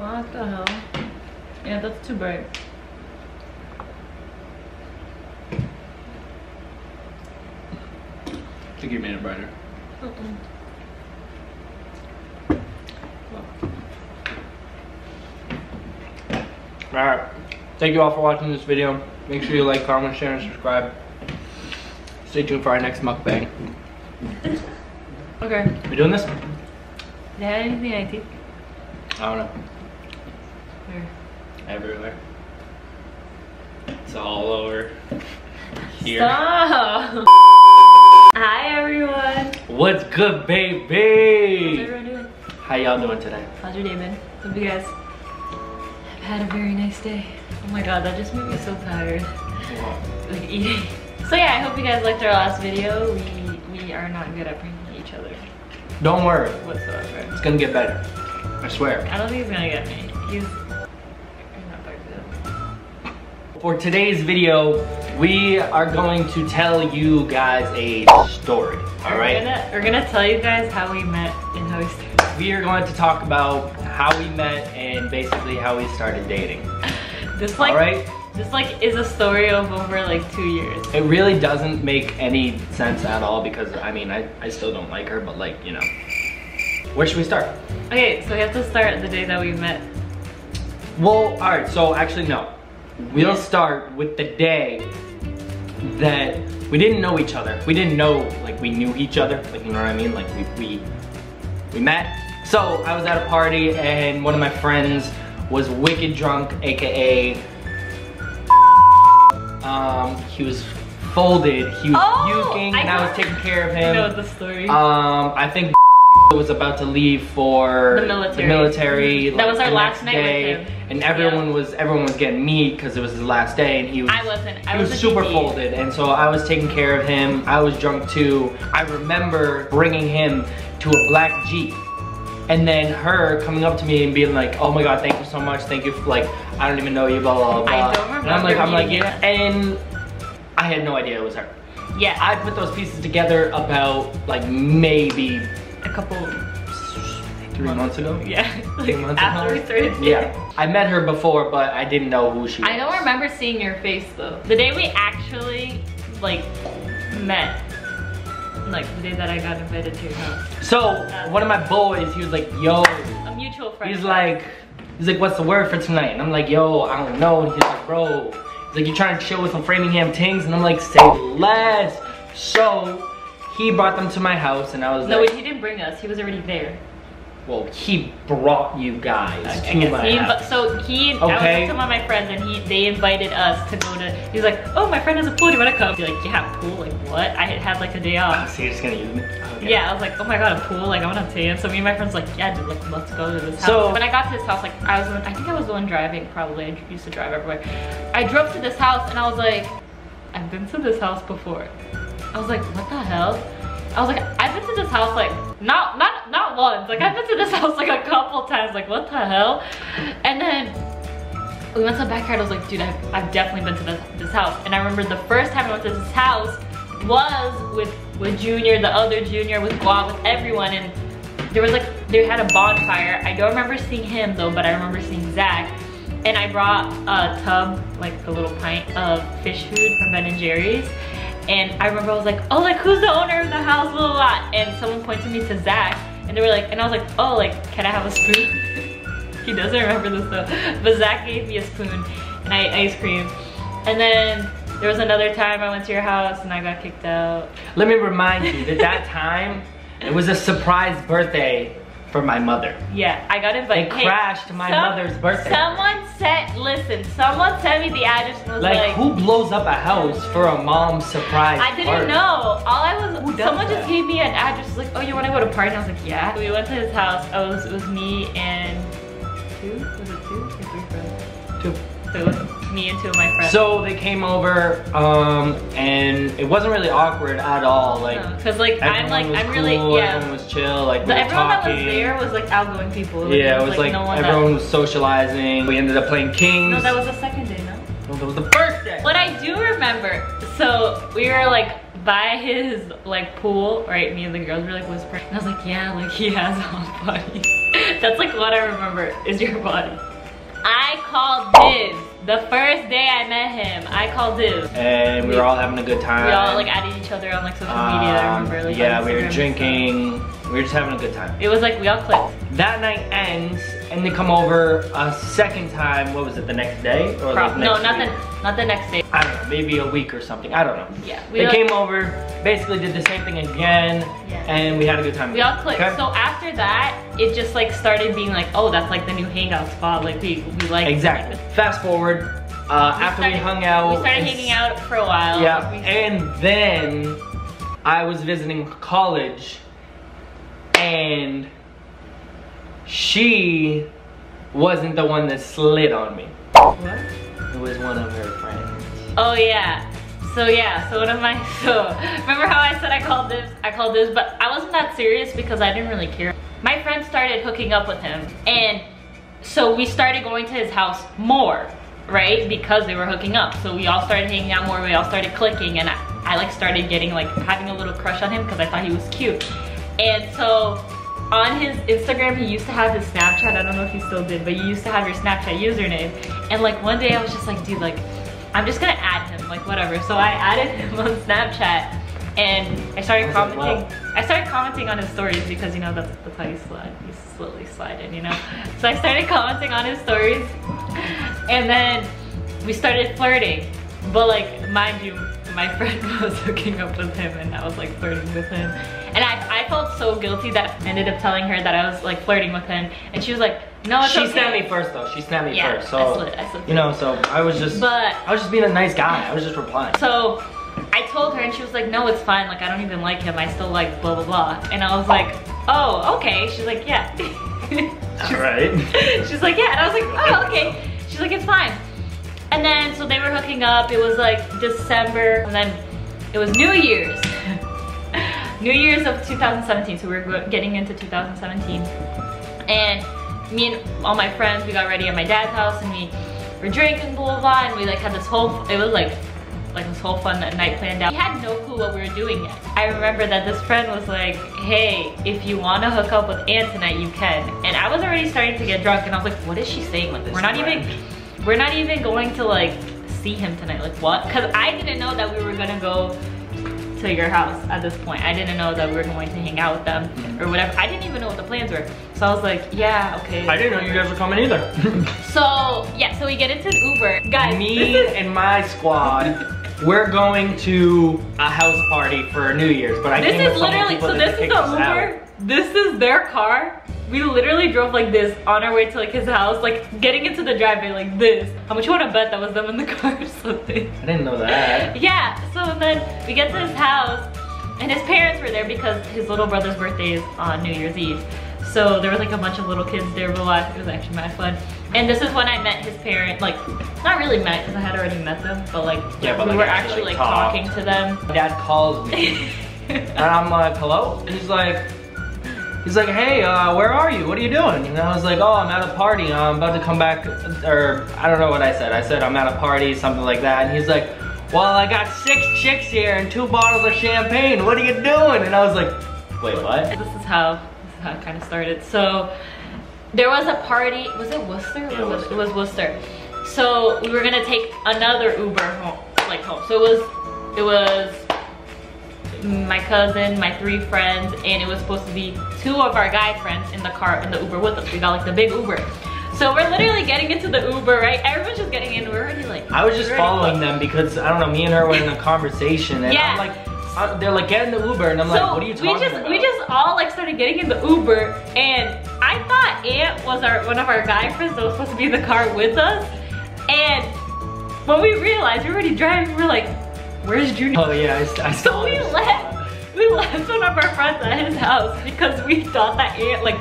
What the hell? Yeah, that's too bright. I think you made it brighter. Alright, thank you all for watching this video. Make sure you like, comment, share, and subscribe. Stay tuned for our next mukbang. Okay. We doing this? Did I have anything I think? I don't know. Where? Everywhere. It's all over here. Stop! Hi everyone! What's good, How's baby? everyone doing? How y'all doing today? How's your day been? Hope you guys have had a very nice day. Oh my god, that just made me so tired. Like eating. So yeah, I hope you guys liked our last video. We are not good at pranking each other Don't worry, whatsoever. it's gonna get better. I swear. I don't think he's gonna get me. He's not that good. For today's video, we are going to tell you guys a story, alright? We're gonna tell you guys how we met and how we started. We are going to talk about how we met and basically how we started dating. This like, alright? this like is a story of over like 2 years. It really doesn't make any sense at all because, I mean, I still don't like her, but like, you know. Where should we start? Okay, so we have to start the day that we met. Well, alright, so actually no. We'll start with the day that we didn't know each other. We didn't know, like, we knew each other, like, you know what I mean? Like, we met. So, I was at a party and one of my friends was wicked drunk, aka, he was folded, he was puking, and I was taking care of him. I know the story. I think was about to leave for the military. Like, that was our the last next night day, with him. and everyone was getting meat because it was his last day, and he was. I wasn't. He was super folded, and so I was taking care of him. I was drunk too. I remember bringing him to a black Jeep, and then her coming up to me and being like, "Oh my God, thank you so much. Thank you for, like, I don't even know you, blah blah blah." I don't remember. And I'm like, meeting yeah, and I had no idea it was her. Yeah. I put those pieces together about like maybe a couple 3 months ago. Yeah. 3 months after ago. we started dating. Yeah. I met her before, but I didn't know who she was. I don't remember seeing your face though. The day we actually like met, like the day that I got invited to your house. So one of my boys, he was like, "Yo," a mutual friend. He's like, "What's the word for tonight?" And I'm like, "Yo, I don't know." And he's like, "Bro," he's like, "You trying to chill with some Framingham Tings?" And I'm like, "Say less." So he brought them to my house, and I was like, "No, he didn't bring us. He was already there." Well, he brought you guys to my house. So he, okay. I was with some of my friends, and they invited us to go to. He was like, "Oh, my friend has a pool. Do you want to come?" Be like, "Yeah, pool? Like what?" I had like a day off. So you're just gonna use me? Okay. Yeah, I was like, "Oh my God, a pool! Like I want to tan." So me and my friends like, "Yeah, dude, like let's go to this house." So when I got to this house, like I think I was the one driving. Probably I used to drive everywhere. I drove to this house, and I was like, "I've been to this house before." I was like, "What the hell?" I was like, "I've been to this house like not once. Like I've been to this house like a couple times. Like what the hell?" And then we went to the backyard. I was like, "Dude, I've definitely been to this house." And I remember the first time I went to this house was with Junior, the other Junior, with Guav, with everyone, and there was like they had a bonfire. I don't remember seeing him though, but I remember seeing Zach. And I brought a tub, like a little pint of fish food from Ben and Jerry's. And I remember I was like, "Oh, like who's the owner of the house, blah, blah, blah." And someone pointed me to Zach, and they were like, and I was like, "Oh, like can I have a spoon?" He doesn't remember this though, but Zach gave me a spoon, and I ice cream. And then there was another time I went to your house and I got kicked out. Let me remind you that time it was a surprise birthday for my mother. Yeah, I got invited. It crashed my mother's birthday. Someone sent me the address and was like, who blows up a house for a mom's surprise I didn't party? know. Someone that? just gave me an address. Was like, "Oh, you want to go to a party?" And I was like, "Yeah." We went to his house. It was me and two or three friends? Two. So it was me and two of my friends. So they came over, and it wasn't really awkward at all. Like, cause like I'm really everyone was chill. Like we were everyone talking. that was there was like outgoing people. Like, Yeah, it was like no one everyone was socializing. We ended up playing Kings. No, that was the second day, no? No, that was the first day. What I do remember, so we were like by his like pool, right? Me and the girls were like whispering. And I was like, "Yeah, like he has a hot body." That's like what I remember is your body. I called Div. The first day I met him, I called Div. And we were all having a good time. We all like added each other on like social media, I remember. Like, yeah, we were drinking. We were just having a good time. It was like we all clicked. That night ends, and they come over a second time. What was it, the next day? Or like No, next not the next day. I don't know, maybe a week or something. I don't know. Yeah. They came over, basically did the same thing again, and we had a good time. We all clicked. Okay? So after that, it just like started being like, oh, that's like the new hangout spot. Like we like. Exactly. Fast forward, after we hung out. We started hanging out for a while. Yeah, and then I was visiting college, and she wasn't the one that slid on me. What? It was one of her friends. Oh yeah. So one of my, remember how I said I called this, but I wasn't that serious because I didn't really care. My friend started hooking up with him, and so we started going to his house more, right? Because they were hooking up. So we all started hanging out more, we all started clicking, and I like started getting like having a little crush on him because I thought he was cute. And so on his Instagram, he used to have his Snapchat. I don't know if he still did, but you used to have your Snapchat username. And like one day I was just like, dude, like, I'm just gonna add him, like whatever. So I added him on Snapchat, and I started commenting. I started commenting on his stories because, you know, that's how you slide. You slowly slide in, you know? So I started commenting on his stories, and then we started flirting. But like, mind you, my friend was hooking up with him, and I was like flirting with him. And I felt so guilty that I ended up telling her that I was like flirting with him, and she was like, no, it's okay. She snapped me first though. She snapped me first. So I slid. You know, so I was just being a nice guy. I was just replying. So I told her, and she was like, no, it's fine. Like, I don't even like him. I still like blah blah blah. And I was like, oh, okay. She's like, yeah. Alright. She's like, yeah. And I was like, oh, okay. She's like, it's fine. And then so they were hooking up. It was like December, and then it was New Year's. New Year's of 2017. So we were getting into 2017, and me and all my friends, we got ready at my dad's house, and we were drinking, blah blah blah, and we like had this whole, it was like this whole fun night planned out. We had no clue what we were doing yet. I remember that this friend was like, hey, if you want to hook up with Ann tonight, you can. And I was already starting to get drunk, and I was like, what is she saying with this? We're not even going to like see him tonight. Like, what? Because I didn't know that we were gonna go to your house at this point. I didn't know that we were going to hang out with them or whatever. I didn't even know what the plans were. So I was like, yeah, okay. I didn't know you guys were coming either. So yeah, so we get into an Uber. Guys, me and my squad, we're going to a house party for New Year's, but I came with so many people that picked us out. This is their car. We literally drove like this on our way to like his house, like getting into the driveway like this. How much you want to bet that was them in the car or something? I didn't know that. Yeah, so then we get to his house, and his parents were there because his little brother's birthday is on New Year's Eve. So there was like a bunch of little kids there, but it was actually mad fun. And this is when I met his parents, like, not really met because I had already met them, but like, yeah, but we were actually like talking to them. My dad calls me, and I'm like, hello? And he's like, hey, where are you? What are you doing? And I was like, oh, I'm at a party. I'm about to come back, or I don't know what I said. I said I'm at a party, something like that. And he's like, well, I got 6 chicks here and 2 bottles of champagne. What are you doing? And I was like, wait, what? This is how it kind of started. So there was a party. Was it Worcester? Yeah, Worcester. It was Worcester. So we were gonna take another Uber home, So it was my cousin, my 3 friends, and it was supposed to be 2 of our guy friends in the car, in the Uber with us. We got like the big Uber. So we're literally getting into the Uber, right? Everyone's just getting in. We're already like, I was just following them because, I don't know, me and her were in a conversation, and yeah. I'm like, they're like, get in the Uber, and I'm like, what are you talking about? We just all like started getting in the Uber, and I thought Ant was one of our guy friends that was supposed to be in the car with us. And when we realized we were already driving, we were like, where's Junior? Oh yeah, I saw So we left one of our friends at his house because we thought that Ant, like,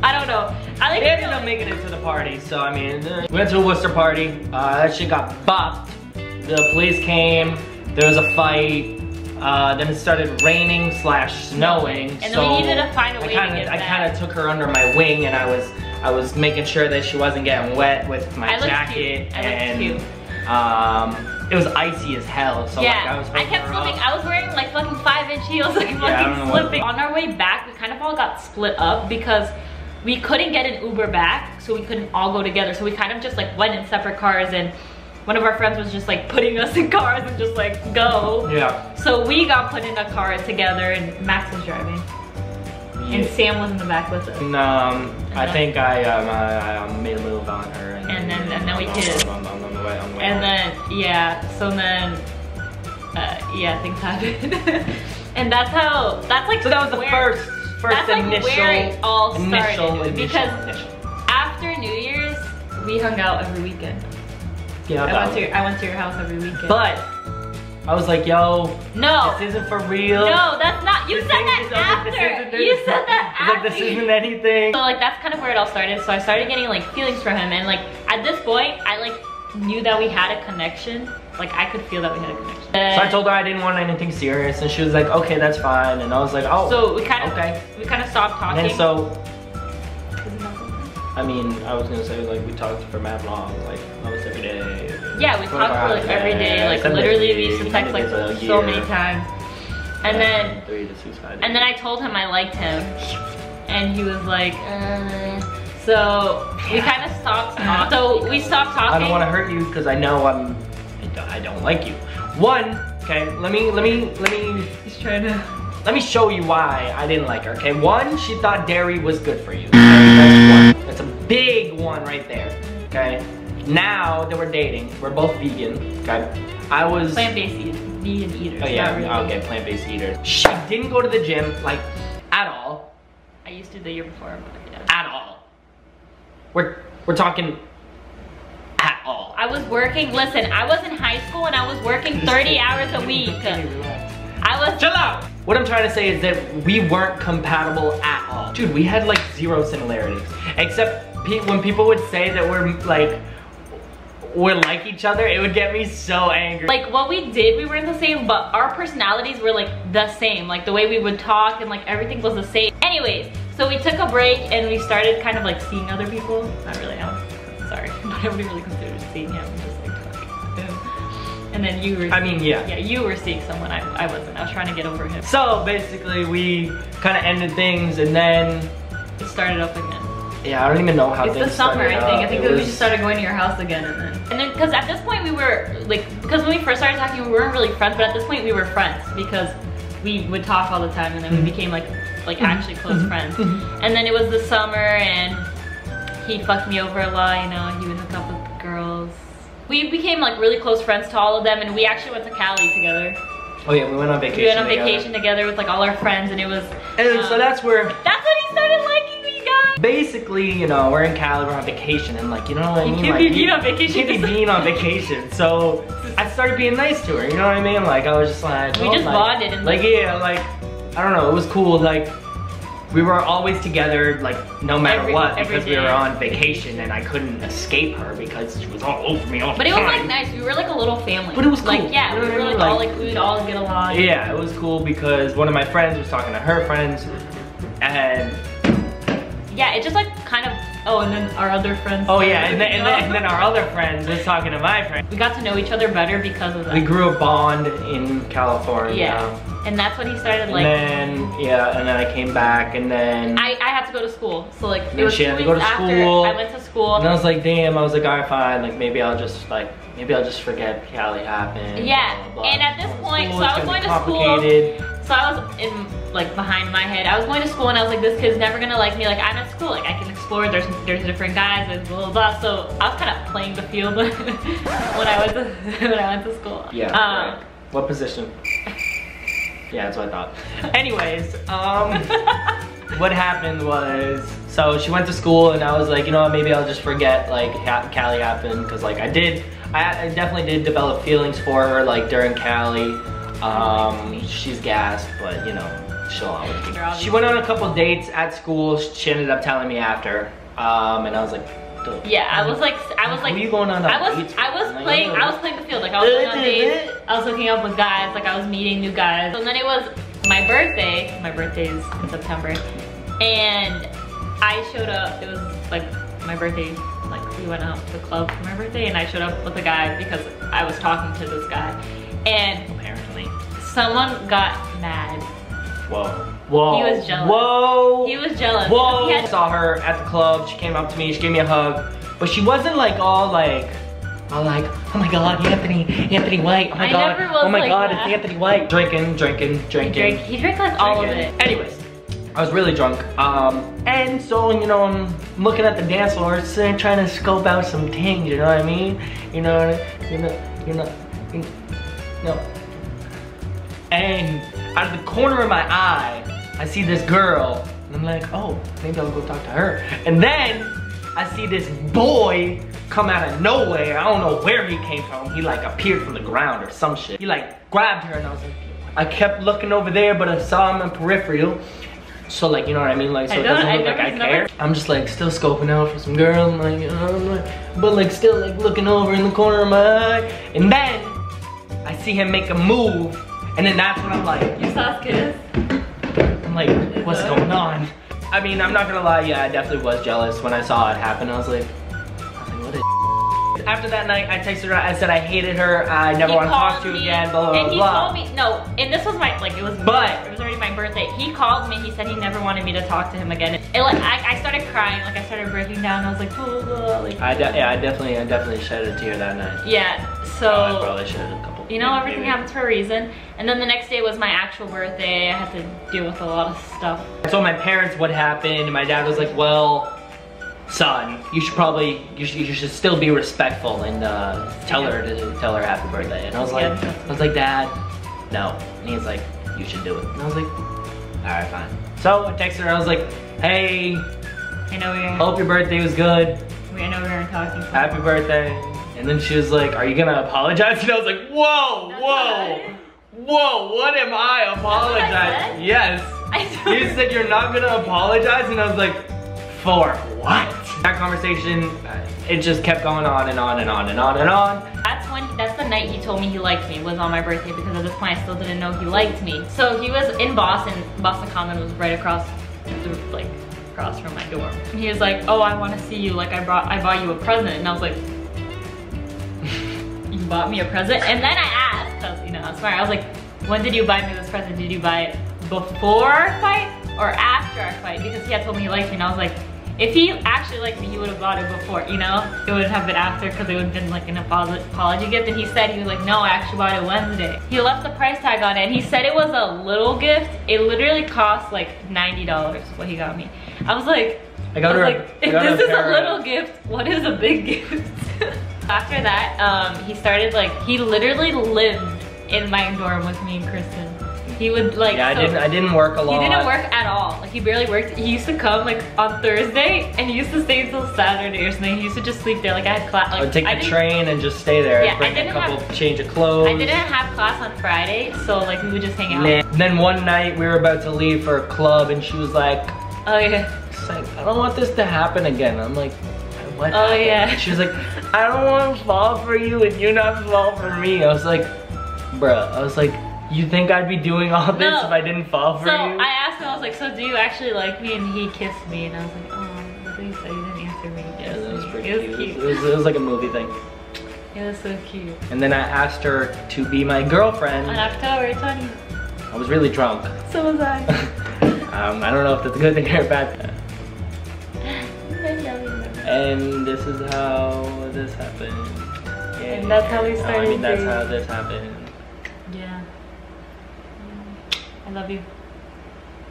I don't know. They ended up making it to the party, so I mean, we went to a Worcester party. That shit got bopped. The police came, there was a fight. Then it started raining / snowing. And so then we needed to find a way to get back. I kind of took her under my wing, and I was making sure that she wasn't getting wet with my jacket. And it was icy as hell. So yeah, like I kept slipping. I was wearing like fucking 5-inch heels, like fucking slipping. On our way back, we kind of all got split up because we couldn't get an Uber back, so we couldn't all go together. So we kind of just like went in separate cars, and one of our friends was just like putting us in cars and just like go. Yeah. So we got put in a car together, and Max was driving. Yeah. And Sam was in the back with us. And, I think I made a move on her. And then we kissed. On the way. And then, yeah, so then, yeah, things happened. And that's like, so that was the first that's like initial, where it all started. Because initial. after New Year's, we hung out every weekend. Yeah, I went to your house every weekend. But I was like, yo, no, this isn't for real. No, that's not. You said that after. You said that after. Like, this isn't anything. So like that's kind of where it all started. So I started getting like feelings for him, and like at this point, I like knew that we had a connection. Like I could feel that we had a connection. So I told her I didn't want anything serious, and she was like, okay, that's fine. And I was like, oh. So we kind of stopped talking. And so, I mean, I was gonna say like we talked for mad long, like almost every day. Yeah, we talked for like every day. Like literally, we used to text like so many times. And then 3 to 6 5 days. And then I told him I liked him, and he was like, So we kind of stopped talking. So we stopped talking. I don't want to hurt you because I know I don't like you. One, okay, let me. He's trying to. Let me show you why I didn't like her, okay? One, she thought dairy was good for you. Okay? That's one. That's a big one right there, okay? Now that we're dating, we're both vegan, okay? I was... Plant-based vegan eaters. Oh yeah, okay, plant-based eaters. She didn't go to the gym, like, at all. I used to the year before, but yeah. At all. We're talking at all. I was working, listen, I was in high school and I was working 30 hours a week. Chill out! What I'm trying to say is that we weren't compatible at all. Dude, we had like 0 similarities. Except when people would say that we're like each other, it would get me so angry. Like what we did, we weren't the same, but our personalities were like the same. Like the way we would talk and like everything was the same. Anyways, so we took a break and we started kind of like seeing other people. Not really, sorry, but I wouldn't really consider seeing him, just like talking to him. And then you were yeah, you were seeing someone, I wasn't. I was trying to get over him. So basically we kind of ended things and then it started up again. Yeah, I don't even know how it's things the summer, started I think we just started going to your house again, and then because at this point we were like, because when we first started talking we weren't really friends, but at this point we were friends because we would talk all the time, and then we became like actually close friends. And then it was the summer and he fucked me over a lot, you know, he would hook up with girls. We became like really close friends to all of them, and we actually went to Cali together. Oh yeah, we went on vacation. We went on vacation together with like all our friends, and it was. And so that's where. That's when he started liking me, guys. Basically, you know, we're in Cali, we're on vacation, and like, you know what I mean? You can't be being on vacation. You can't be being on vacation. So I started being nice to her. You know what I mean? Like I was just like. We just bonded and like yeah, like I don't know, it was cool. Like we were always together, like no matter what, because we were on vacation and I couldn't escape her because she was all over me all the time. But it was like nice. We were like a little family. But it was cool. Like yeah, we were like all like we would all get along. Yeah, it was cool because one of my friends was talking to her friends, and yeah, it just like kind of. Oh, and then our other friends. Oh yeah, and then our other friends was talking to my friend. We got to know each other better because of that. We grew a bond in California. Yeah. And that's when he started like. And then I came back, and then I had to go to school, so like it was 2 weeks after I went to school. And I was like, damn, I was like, alright, fine, like maybe I'll just forget Cali happened. Yeah, blah, blah, blah. and at this point, so I was going to school. So I was in like behind my head. I was going to school, and I was like, this kid's never gonna like me. Like I'm at school, like I can explore. There's different guys, there's blah blah blah. So I was kind of playing the field when I went to school. Yeah. Right. What position? Yeah, that's what I thought. Anyways, what happened was, so she went to school and I was like, you know what, maybe I'll just forget like Cali happened, because like I definitely did develop feelings for her like during Cali. She's gassed, but you know, she'll always be. She went on a couple dates at school. She ended up telling me after, and I was like, dude. Yeah, I was like, were you going on dates? I was playing the field. Like I was going on dates. I was hooking up with guys. Like I was meeting new guys. And then it was my birthday. My birthday is in September, and I showed up. It was like my birthday. Like we went out to the club for my birthday, and I showed up with a guy because I was talking to this guy, and apparently someone got mad. Whoa. Whoa. He was jealous. Whoa. He was jealous. Whoa. I saw her at the club. She came up to me. She gave me a hug. But she wasn't like all like, oh my God, Anthony White. Oh my God. Never was oh my like God, that. it's Anthony White. Drinking. He drank like all of it. Anyways, I was really drunk. And so, you know, I'm looking at the dance floor, sitting, trying to scope out some things, you know what I mean? You know. And out of the corner of my eye, I see this girl, and I'm like, oh, maybe I'll go talk to her. And then I see this boy come out of nowhere. I don't know where he came from. He like appeared from the ground or some shit. He like grabbed her, and I was like, I kept looking over there, but I saw him in peripheral. So like, you know what I mean? Like, so it doesn't look like I care. I'm just like still scoping out for some girl. I'm like, but like still like looking over in the corner of my eye. And then I see him make a move. And then that's when I'm like, You saw his kiss? I'm like, what's going on? I mean, I'm not gonna lie, yeah, I definitely was jealous when I saw it happen. I was like, what is After that night, I texted her, I said I hated her, I never want to talk to you again, blah, blah, and blah. And he told me, no, and this was my, like, it was already my birthday. He called me, he said he never wanted me to talk to him again. And like, I started crying, like I started breaking down, I was like, blah, blah, blah, like. I definitely shed a tear that night. Yeah, so. I probably shed a couple. You know, everything happens for a reason. And then the next day was my actual birthday. I had to deal with a lot of stuff. I told my parents what happened, and my dad was like, well, son, you should still be respectful and tell her happy birthday. And I was like, Dad, no. And he's like, you should do it. And I was like, all right, fine. So I texted her, I was like, hey, hope your birthday was good. I know we weren't talking. Happy birthday. And then she was like, are you gonna apologize? And I was like, whoa, what am I apologizing? Yes. You said you're not gonna apologize? And I was like, for what? That conversation, it just kept going on and on and on and on and on. That's the night he told me he liked me, was on my birthday, because at this point I still didn't know he liked me. So he was in Boston. Boston Common was right across from my dorm. And he was like, oh, I want to see you, like I bought you a present. And I was like, you bought me a present? And then I asked, because you know, I was smart, I was like, when did you buy me this present? Did you buy it before our fight or after our fight? Because he had told me he liked me, and I was like, if he actually liked me, he would have bought it before, you know? It wouldn't have been after, because it would have been like an apology gift. And he said, he was like, no, I actually bought it Wednesday. He left the price tag on it, and he said it was a little gift. It literally cost like $90, what he got me. I was like, if this is a little gift, what is a big gift? After that, he started like, he literally lived in my dorm with me and Kristen. He would like, yeah, I didn't work a lot. He didn't work at all. Like he barely worked. He used to come like on Thursday, and he used to stay until Saturday or something. He used to just sleep there. Like I had class. Like, I would take the train and just stay there. Yeah, bring a couple change of clothes. I didn't have class on Friday, so like we would just hang out. Nah. Then one night we were about to leave for a club, and she was like, oh yeah. She's like, I don't want this to happen again. I'm like, what? Oh yeah. And she was like, I don't want to fall for you and you not fall for me. I was like, bruh. I was like, you think I'd be doing all this if I didn't fall for you? So I asked him, I was like, so do you actually like me? And he kissed me, and I was like, oh, what did he say? He didn't answer me. Yeah, that was pretty cute. cute. It was like a movie thing. It was so cute. And then I asked her to be my girlfriend. On October 20th. I was really drunk. So was I. I don't know if that's a good thing or a bad thing. And this is how this happened. Yeah. And that's how we started. I mean, that's how this happened. Yeah. I love you.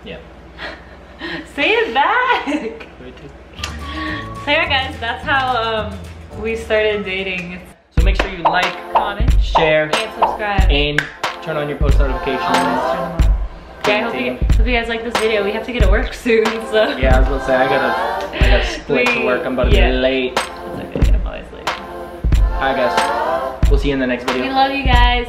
Yeah. Say it back. So yeah, guys, that's how we started dating. So make sure you like, comment, share, and subscribe, and turn on your post notifications. Yeah, I hope you guys like this video. We have to get to work soon, so. Yeah, I was gonna say I gotta split to work. I'm about to be late. It's okay, I'm always late. Alright guys, we'll see you in the next video. We love you guys.